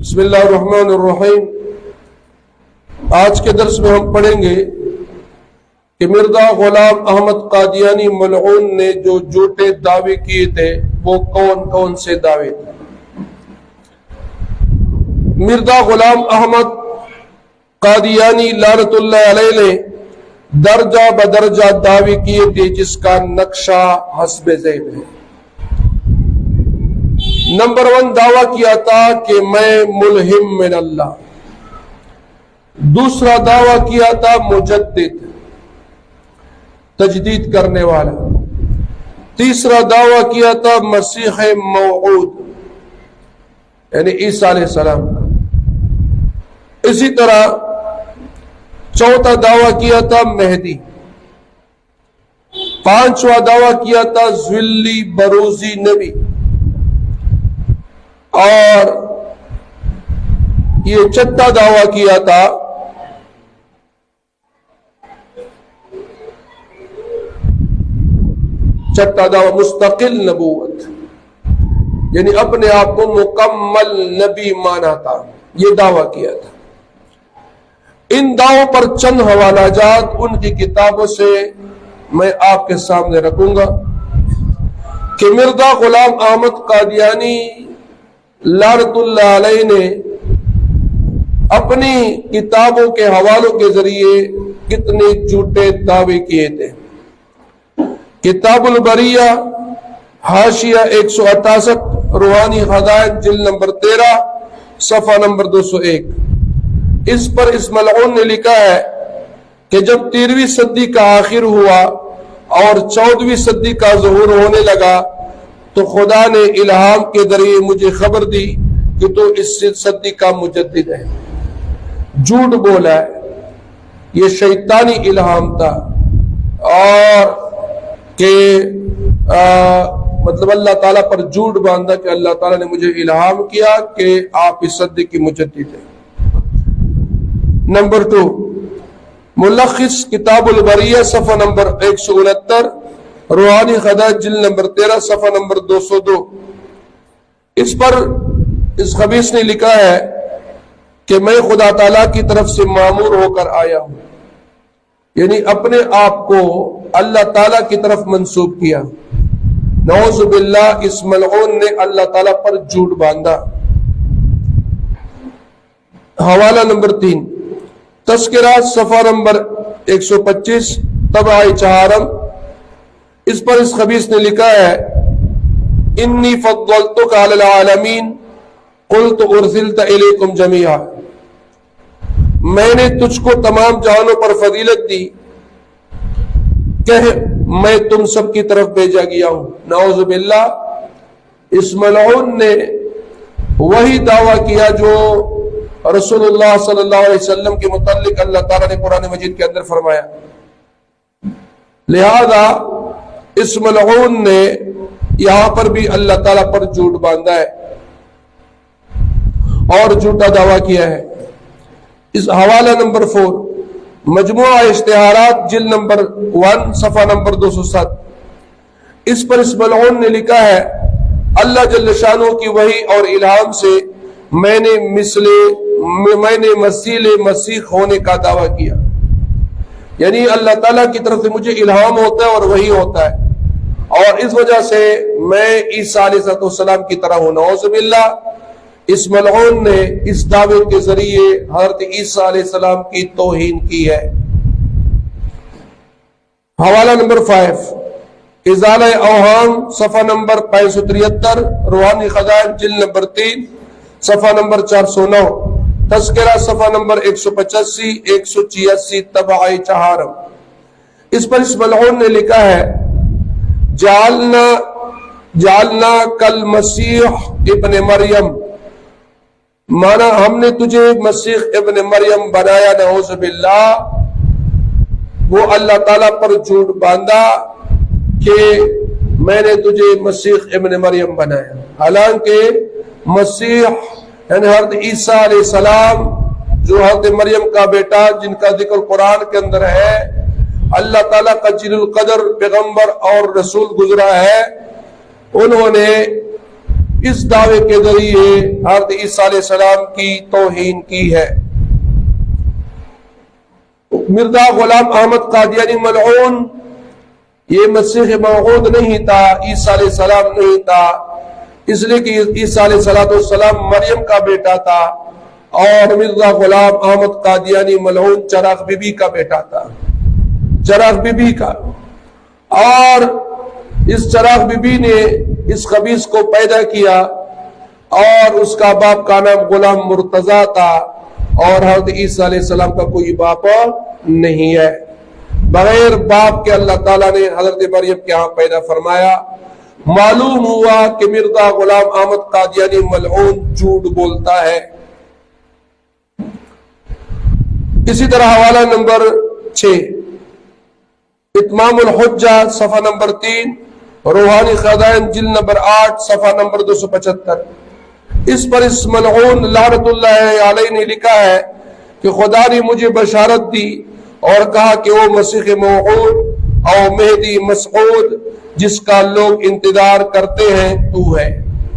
بسم اللہ الرحمن الرحیم۔ آج کے درس میں ہم پڑھیں گے کہ مرزا غلام احمد قادیانی ملعون نے جو جھوٹے دعوے کیے تھے وہ کون کون سے دعوے تھے۔ مرزا غلام احمد قادیانی لعنت اللہ علیہ نے درجہ بدرجہ دعوے کیے تھے جس کا نقشہ حسب ذیل ہے۔ نمبر 1 دعویٰ کیا تھا کہ میں ملہم من اللہ۔ دوسرا دعویٰ کیا تھا مجدد، تجدید کرنے والا۔ تیسرا دعویٰ کیا تھا مسیح موعود یعنی عیسیٰ علیہ السلام کا۔ اسی طرح چوتھا دعویٰ کیا تھا مہدی۔ پانچواں دعویٰ کیا تھا ذلی بروزی نبی، اور یہ چھٹا دعویٰ کیا تھا مستقل نبوت، یعنی اپنے آپ کو مکمل نبی مانا تھا، یہ دعویٰ کیا تھا۔ ان دعووں پر چند حوالہ جات ان کی کتابوں سے میں آپ کے سامنے رکھوں گا کہ مرزا غلام احمد قادیانی لعنت اللہ علیہ نے اپنی کتابوں کے حوالوں کے ذریعے کتنے جھوٹے دعوے کیے تھے۔ کتاب البریہ حاشیہ 168 روحانی خزائن جلد نمبر 13 صفحہ نمبر 201۔ اس پر اس ملعون نے لکھا ہے کہ جب 13ویں صدی کا آخر ہوا اور 14ویں صدی کا ظہور ہونے لگا تو خدا نے الہام کے ذریعے مجھے خبر دی کہ تو اس صدی کا مجدد ہے۔ جھوٹ بولا ہے، یہ شیطانی الہام تھا، اور کہ مطلب اللہ تعالیٰ پر جھوٹ باندھا کہ اللہ تعالیٰ نے مجھے الہام کیا کہ آپ اس صدی کی مجدد ہیں۔ نمبر 2 ملخص کتاب البریہ صفحہ نمبر 169 روحانی خزائن جلد نمبر 13 صفحہ نمبر 202۔ اس پر اس خبیث نے لکھا ہے کہ میں خدا تعالیٰ کی طرف سے مامور ہو کر آیا ہوں، یعنی اپنے آپ کو اللہ تعالیٰ کی طرف منسوب کیا۔ نعوذ باللہ، اس ملعون نے اللہ تعالیٰ پر جھوٹ باندھا۔ حوالہ نمبر 3 تذکرہ صفحہ نمبر 125 طبعہ چہارم۔ اس پر اس خبیث نے لکھا ہے انی فضلتک علی العالمین قلت ارسلت الیکم جمیعا، میں نے تجھ کو تمام جہانوں پر فضیلت دی کہ میں تم سب کی طرف بھیجا گیا ہوں۔ نعوذ باللہ، اس ملعون نے وہی دعویٰ کیا جو رسول اللہ صلی اللہ علیہ وسلم کے متعلق اللہ تعالیٰ نے قرآن مجید کے اندر فرمایا۔ لہذا اس ملعون نے یہاں پر بھی اللہ تعالیٰ پر جھوٹ باندھا ہے اور جھوٹا دعویٰ کیا ہے۔ اس حوالہ نمبر 4 مجموعہ اشتہارات جلد نمبر 1 صفحہ نمبر 207۔ اس پر اس ملعون نے لکھا ہے اللہ جل شانہ کی وحی اور الہام سے میں نے مثیل مسیح ہونے کا دعویٰ کیا، یعنی اللہ تعالیٰ کی طرف سے مجھے الہام ہوتا ہے اور وحی ہوتا ہے، اور اس وجہ سے میں عیسیٰ علیہ السلام کی طرح ہوں۔ نعوذ باللہ، اس ملعون نے اس دعوے کے ذریعے حضرت عیسیٰ علیہ السلام کی توہین کی ہے۔ حوالہ نمبر 5 ازالہ اوہام صفحہ نمبر 573 روحانی خزائن جلد نمبر 3 صفحہ نمبر 409۔ تذکرہ صفحہ نمبر 185 186 طبعہ چہارم۔ اس پر اس ملعون نے لکھا ہے جعلنا کل مسیح ابن مریم، مانا ہم نے تجھے مسیح ابن مریم بنایا۔ نعوذ باللہ، وہ اللہ تعالیٰ پر جھوٹ باندھا کہ میں نے تجھے مسیح ابن مریم بنایا، حالانکہ مسیح یعنی حضرت عیسیٰ علیہ السلام جو حضرت مریم کا بیٹا جن کا ذکر قرآن کے اندر ہے، اللہ تعالیٰ کا جلیل القدر پیغمبر اور رسول گزرا ہے، انہوں نے اس دعوے کے ذریعے حضرت عیسیٰ علیہ السلام کی توہین کی ہے۔ مرزا غلام احمد قادیانی ملعون یہ مسیح موعود نہیں تھا، عیسیٰ علیہ السلام نہیں تھا، اس لیے کہ عیسیٰ علیہ السلام مریم کا بیٹا تھا، اور مرزا غلام احمد قادیانی ملعون چراغ بی بی کا بیٹا تھا، چراغ بی بی کا۔ اور اس چراغ بی بی نے اس خبیث کو پیدا کیا، اور اس کا باپ کا نام غلام مرتضیٰ تھا، اور حضرت عیسیٰ علیہ السلام کا کوئی باپ نہیں ہے۔ بغیر باپ کے اللہ تعالیٰ نے حضرت مریم کے ہاں پیدا فرمایا۔ معلوم ہوا کہ مرزا غلام احمد قادیانی ملعون جھوٹ بولتا ہے۔ اسی طرح حوالہ نمبر 6 اتمام الحجہ صفحہ نمبر 3، روحانی خزائن جلد نمبر 8 صفحہ نمبر 275۔ اس پر اس ملعون لعنت اللہ علیہ نے لکھا ہے کہ خدا نے مجھے بشارت دی اور کہا کہ وہ مسیح موعود اور مہدی مسعود جس کا لوگ انتظار کرتے ہیں تو ہے۔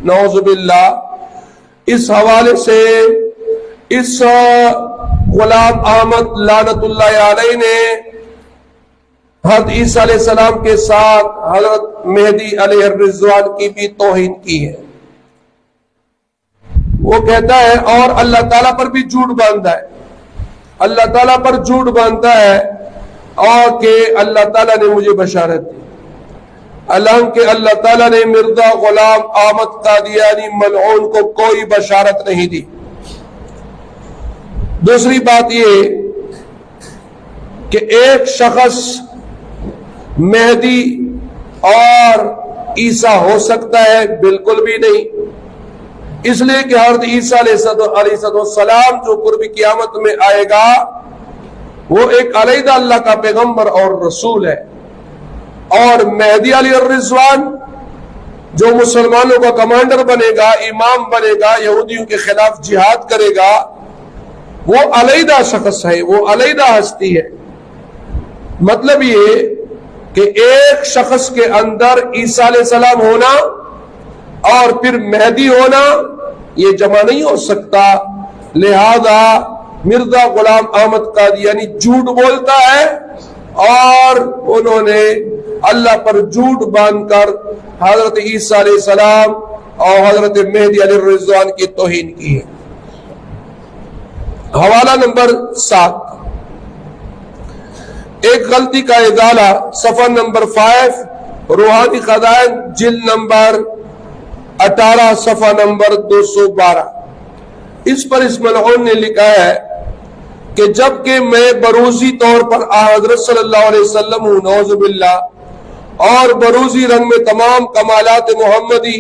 نعوذ باللہ۔ اس حوالے سے اس غلام احمد لعنت اللہ علیہ نے حضرت عیسیٰ علیہ السلام کے ساتھ حضرت مہدی علیہ الرضوان کی بھی توہین کی ہے۔ وہ کہتا ہے اور اللہ تعالیٰ پر بھی جھوٹ باندھتا ہے، اللہ تعالیٰ پر جھوٹ باندھتا ہے، اور کہ اللہ تعالیٰ نے مجھے بشارت دی، حالانکہ اللہ تعالیٰ نے مرزا غلام احمد قادیانی ملعون کو کوئی بشارت نہیں دی۔ دوسری بات یہ کہ ایک شخص مہدی اور عیسیٰ ہو سکتا ہے؟ بالکل بھی نہیں، اس لیے کہ حضرت عیسیٰ علیہ السلام جو قرب قیامت میں آئے گا وہ ایک علیحدہ اللہ کا پیغمبر اور رسول ہے، اور مہدی علیہ الرضوان جو مسلمانوں کا کمانڈر بنے گا، امام بنے گا، یہودیوں کے خلاف جہاد کرے گا، وہ علیحدہ شخص ہے، وہ علیحدہ ہستی ہے۔ مطلب یہ کہ ایک شخص کے اندر عیسیٰ علیہ السلام ہونا اور پھر مہدی ہونا یہ جمع نہیں ہو سکتا، لہذا مرزا غلام احمد قادیانی جھوٹ بولتا ہے، اور انہوں نے اللہ پر جھوٹ باندھ کر حضرت عیسیٰ علیہ السلام اور حضرت مہدی علیہ الرضوان کی توہین کی ہے۔ حوالہ نمبر 7 ایک غلطی کا ازالہ صفحہ نمبر 5 روحانی خزائن جلد نمبر 18 صفحہ نمبر 212۔ اس پر اس ملعون نے لکھا ہے کہ جبکہ میں بروزی طور پر حضرت صلی اللہ علیہ وسلم ہوں، نعوذ باللہ، اور بروزی رنگ میں تمام کمالات محمدی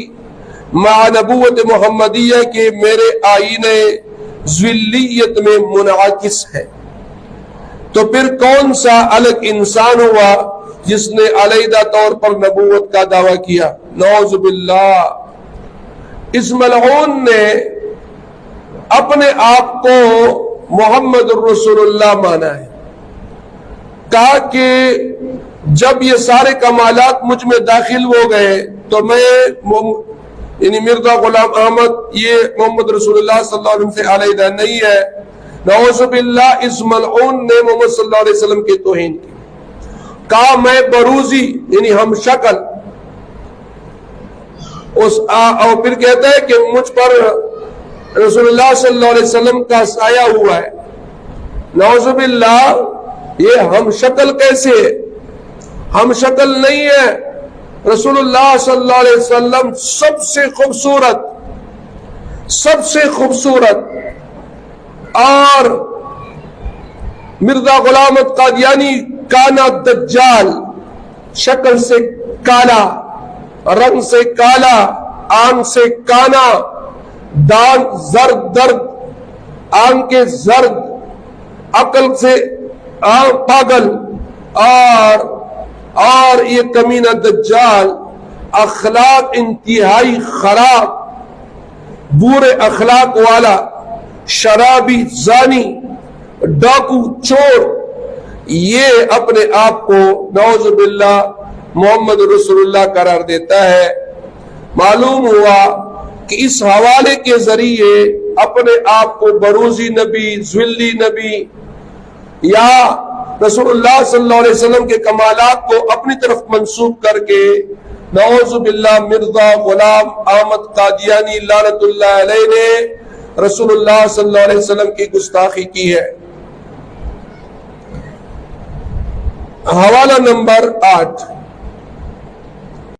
مع نبوت محمدیہ کے میرے آئینے ذلیت میں منعکس ہے، تو پھر کون سا الگ انسان ہوا جس نے علیحدہ طور پر نبوت کا دعویٰ کیا؟ نعوذ باللہ۔ اس ملعون نے اپنے آپ کو محمد الرسول اللہ مانا ہے، کہا کہ جب یہ سارے کمالات مجھ میں داخل ہو گئے تو میں یعنی مرزا غلام احمد یہ محمد رسول اللہ صلی اللہ علیہ وسلم سے علیحدہ نہیں ہے۔ نعوذ باللہ۔ اس ملعون نے محمد صلی اللہ علیہ وسلم کی توہین کی، کہا میں بروزی یعنی ہم شکل، اور پھر کہتا ہے کہ مجھ پر رسول اللہ صلی اللہ علیہ وسلم کا سایہ ہوا ہے۔ نعوذ باللہ، یہ ہم شکل کیسے ہے؟ ہم شکل نہیں ہے، رسول اللہ صلی اللہ علیہ وسلم سب سے خوبصورت اور مرزا غلام قادیانی کانا دجال، شکل سے کالا، رنگ سے کالا، آنکھ سے کانا، دانت زرد درد، آنکھیں زرد، عقل سے پاگل، اور یہ کمینہ دجال اخلاق انتہائی خراب، برے اخلاق والا، شرابی، زانی، ڈاکو، چور، یہ اپنے آپ کو نعوذ باللہ محمد رسول اللہ قرار دیتا ہے۔ معلوم ہوا کہ اس حوالے کے ذریعے اپنے آپ کو بروزی نبی، ذلی نبی یا رسول اللہ صلی اللہ علیہ وسلم کے کمالات کو اپنی طرف منسوب کر کے نعوذ باللہ مرزا غلام احمد قادیانی لعنت اللہ علیہ نے رسول اللہ صلی اللہ علیہ وسلم کی گستاخی کی ہے۔ حوالہ نمبر 8